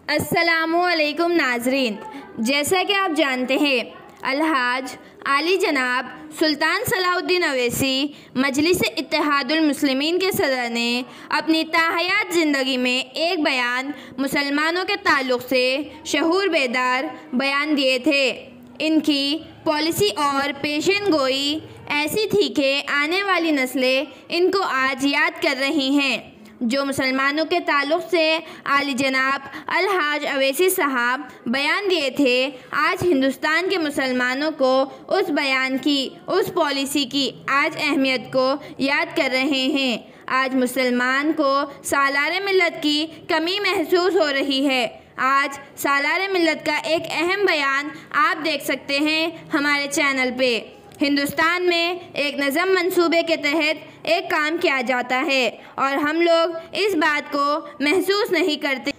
السلام علیکم ناظرین، جیسا کہ آپ جانتے ہیں الحاج عالی جناب سلطان صلاح الدین اویسی مجلس اتحاد المسلمین کے صدر نے اپنی تاحیات زندگی میں ایک بیان مسلمانوں کے تعلق سے شعور بیدار بیان دیے تھے۔ ان کی پالیسی اور پیشن گوئی ایسی تھی کہ آنے والی نسلیں ان کو آج یاد کر رہی ہیں۔ جو مسلمانوں کے تعلق سے عالی جناب الحاج اویسی صاحب بیان دیے تھے، آج ہندوستان کے مسلمانوں کو اس بیان کی، اس پالیسی کی آج اہمیت کو یاد کر رہے ہیں۔ آج مسلمان کو سالار ملت کی کمی محسوس ہو رہی ہے۔ آج سالار ملت کا ایک اہم بیان آپ دیکھ سکتے ہیں ہمارے چینل پہ۔ ہندوستان میں ایک نظم منصوبے کے تحت ایک کام کیا جاتا ہے اور ہم لوگ اس بات کو محسوس نہیں کرتے۔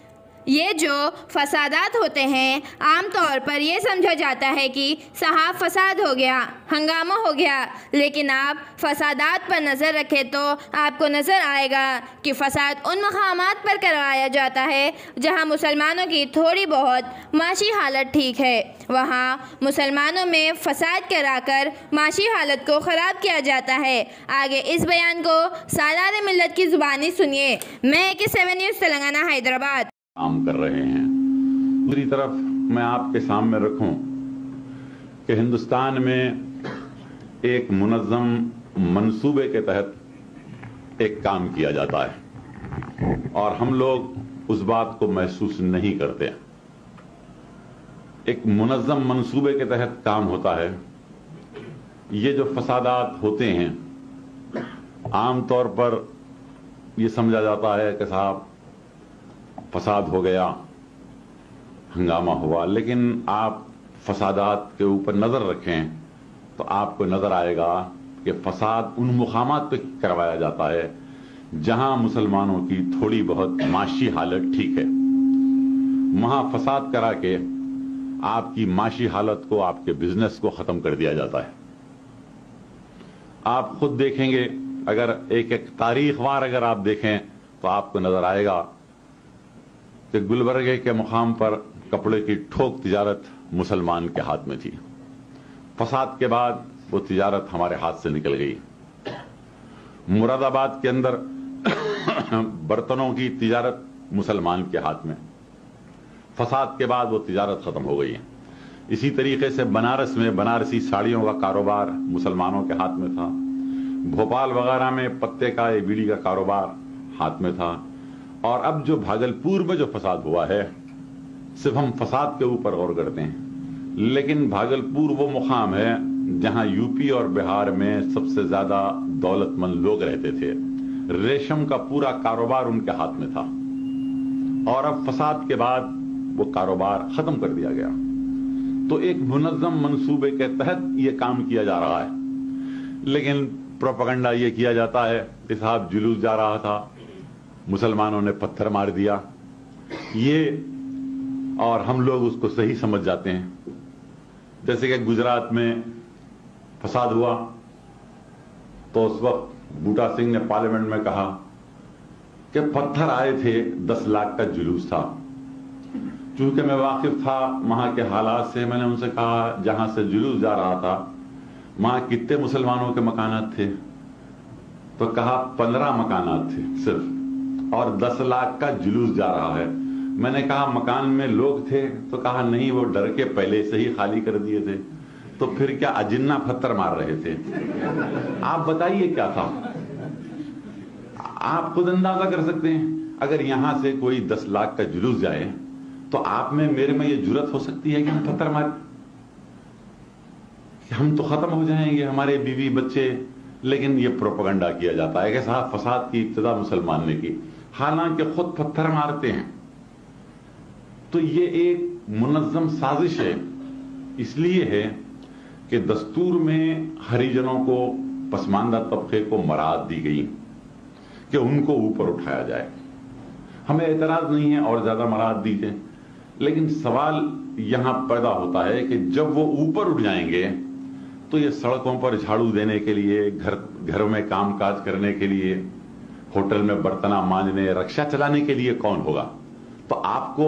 یہ جو فسادات ہوتے ہیں، عام طور پر یہ سمجھا جاتا ہے کہ صاحب فساد ہو گیا، ہنگامہ ہو گیا، لیکن آپ فسادات پر نظر رکھیں تو آپ کو نظر آئے گا کہ فساد ان مقامات پر کروایا جاتا ہے جہاں مسلمانوں کی تھوڑی بہت معاشی حالت ٹھیک ہے۔ وہاں مسلمانوں میں فساد کرا کر معاشی حالت کو خراب کیا جاتا ہے۔ آگے اس بیان کو سالار ملت کی زبانی سنیے۔ میں AK7 نیوز تلنگانہ حیدرآباد کام کر رہے ہیں۔ دوسری طرف میں آپ کے سامنے رکھوں کہ ہندوستان میں ایک منظم منصوبے کے تحت ایک کام کیا جاتا ہے اور ہم لوگ اس بات کو محسوس نہیں کرتے۔ ایک منظم منصوبے کے تحت کام ہوتا ہے۔ یہ جو فسادات ہوتے ہیں، عام طور پر یہ سمجھا جاتا ہے کہ صاحب فساد ہو گیا، ہنگامہ ہوا، لیکن آپ فسادات کے اوپر نظر رکھیں تو آپ کو نظر آئے گا کہ فساد ان مقامات پہ کروایا جاتا ہے جہاں مسلمانوں کی تھوڑی بہت معاشی حالت ٹھیک ہے۔ وہاں فساد کرا کے آپ کی معاشی حالت کو، آپ کے بزنس کو ختم کر دیا جاتا ہے۔ آپ خود دیکھیں گے، اگر ایک تاریخ وار اگر آپ دیکھیں تو آپ کو نظر آئے گا کہ گلبرگے کے مقام پر کپڑے کی ٹھوک تجارت مسلمان کے ہاتھ میں تھی۔ فساد کے بعد وہ تجارت ہمارے ہاتھ سے نکل گئی۔ مراد آباد کے اندر برتنوں کی تجارت مسلمان کے ہاتھ میں، فساد کے بعد وہ تجارت ختم ہو گئی ہے۔ اسی طریقے سے بنارس میں بنارسی ساڑیوں کا کاروبار مسلمانوں کے ہاتھ میں تھا۔ بھوپال وغیرہ میں پتے کا بیڑی کا کاروبار ہاتھ میں تھا۔ اور اب جو بھاگلپور میں جو فساد ہوا ہے، صرف ہم فساد کے اوپر غور کرتے ہیں، لیکن بھاگلپور وہ مقام ہے جہاں یوپی اور بہار میں سب سے زیادہ دولت مند لوگ رہتے تھے۔ ریشم کا پورا کاروبار ان کے ہاتھ میں تھا اور اب فساد کے بعد وہ کاروبار ختم کر دیا گیا۔ تو ایک منظم منصوبے کے تحت یہ کام کیا جا رہا ہے، لیکن پروپیگنڈا یہ کیا جاتا ہے کہ صاحب جلوس جا رہا تھا، مسلمانوں نے پتھر مار دیا، یہ، اور ہم لوگ اس کو صحیح سمجھ جاتے ہیں۔ جیسے کہ گجرات میں فساد ہوا تو اس وقت بوٹا سنگھ نے پارلیمنٹ میں کہا کہ پتھر آئے تھے، 10 لاکھ کا جلوس تھا۔ چونکہ میں واقف تھا وہاں کے حالات سے، میں نے ان سے کہا جہاں سے جلوس جا رہا تھا وہاں کتنے مسلمانوں کے مکانات تھے؟ تو کہا 15 مکانات تھے صرف، اور 10 لاکھ کا جلوس جا رہا ہے۔ میں نے کہا مکان میں لوگ تھے؟ تو کہا نہیں، وہ ڈر کے پہلے سے ہی خالی کر دیے تھے۔ تو پھر کیا اجنہ پتھر مار رہے تھے؟ آپ بتائیے کیا تھا؟ آپ خود اندازہ کر سکتے ہیں۔ اگر یہاں سے کوئی 10 لاکھ کا جلوس جائے تو آپ میں، میرے میں یہ جرات ہو سکتی ہے کہ ہم پتھر ماریں؟ ہم تو ختم ہو جائیں گے، ہمارے بیوی بچے۔ لیکن یہ پروپیگنڈا کیا جاتا ہے کہ صاحب فساد کی ابتدا مسلمان نے کی، حالانکہ خود پتھر مارتے ہیں۔ تو یہ ایک منظم سازش ہے، اس لیے ہے کہ دستور میں ہریجنوں کو، پسماندہ طبقے کو مراعات دی گئی کہ ان کو اوپر اٹھایا جائے۔ ہمیں اعتراض نہیں ہے اور زیادہ مراعات دی جائے، لیکن سوال یہاں پیدا ہوتا ہے کہ جب وہ اوپر اٹھ جائیں گے تو یہ سڑکوں پر جھاڑو دینے کے لیے، گھروں میں کام کاج کرنے کے لیے، ہوٹل میں برتنہ مانجنے، رکشہ چلانے کے لیے کون ہوگا؟ تو آپ کو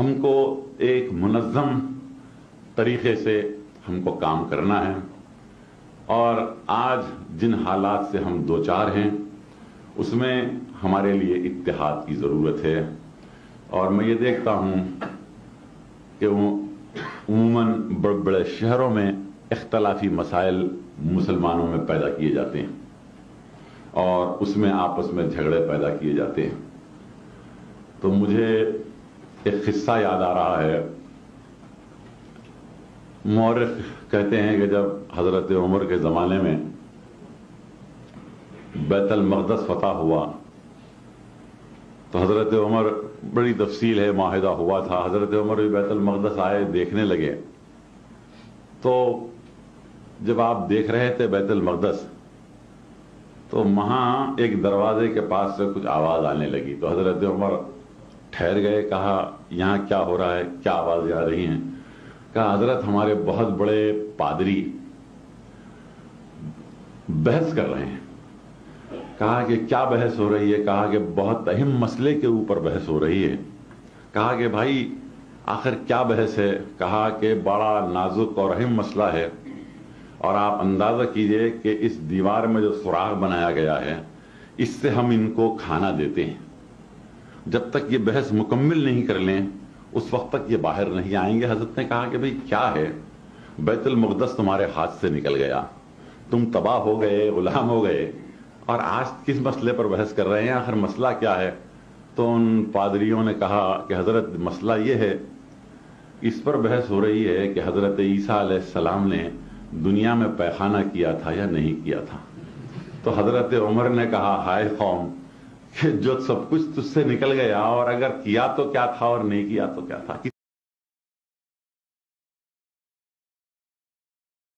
ہم کو ایک منظم طریقے سے ہم کو کام کرنا ہے، اور آج جن حالات سے ہم دوچار ہیں اس میں ہمارے لیے اتحاد کی ضرورت ہے۔ اور میں یہ دیکھتا ہوں کہ عموماً بڑے بڑے شہروں میں اختلافی مسائل مسلمانوں میں پیدا کیے جاتے ہیں اور اس میں آپس میں جھگڑے پیدا کیے جاتے ہیں۔ تو مجھے ایک قصہ یاد آ رہا ہے۔ مورخ کہتے ہیں کہ جب حضرت عمر کے زمانے میں بیت المقدس فتح ہوا تو حضرت عمر، بڑی تفصیل ہے، معاہدہ ہوا تھا، حضرت عمر بھی بیت المقدس آئے، دیکھنے لگے۔ تو جب آپ دیکھ رہے تھے بیت المقدس تو وہاں ایک دروازے کے پاس سے کچھ آواز آنے لگی، تو حضرت عمر ٹھہر گئے، کہا یہاں کیا ہو رہا ہے، کیا آوازیں آ رہی ہیں؟ کہا حضرت ہمارے بہت بڑے پادری بحث کر رہے ہیں۔ کہا کہ کیا بحث ہو رہی ہے؟ کہا کہ بہت اہم مسئلے کے اوپر بحث ہو رہی ہے۔ کہا کہ بھائی آخر کیا بحث ہے؟ کہا کہ بڑا نازک اور اہم مسئلہ ہے، اور آپ اندازہ کیجئے کہ اس دیوار میں جو سوراخ بنایا گیا ہے اس سے ہم ان کو کھانا دیتے ہیں، جب تک یہ بحث مکمل نہیں کر لیں اس وقت تک یہ باہر نہیں آئیں گے۔ حضرت نے کہا کہ بھئی کیا ہے؟ بیت المقدس تمہارے ہاتھ سے نکل گیا، تم تباہ ہو گئے، غلام ہو گئے، اور آج کس مسئلے پر بحث کر رہے ہیں؟ آخر مسئلہ کیا ہے؟ تو ان پادریوں نے کہا کہ حضرت مسئلہ یہ ہے، اس پر بحث ہو رہی ہے کہ حضرت عیسیٰ علیہ السلام نے دنیا میں پیخانہ کیا تھا یا نہیں کیا تھا۔ تو حضرت عمر نے کہا ہائے قوم، کہ جو سب کچھ تجھ سے نکل گیا، اور اگر کیا تو کیا تھا اور نہیں کیا تو کیا تھا۔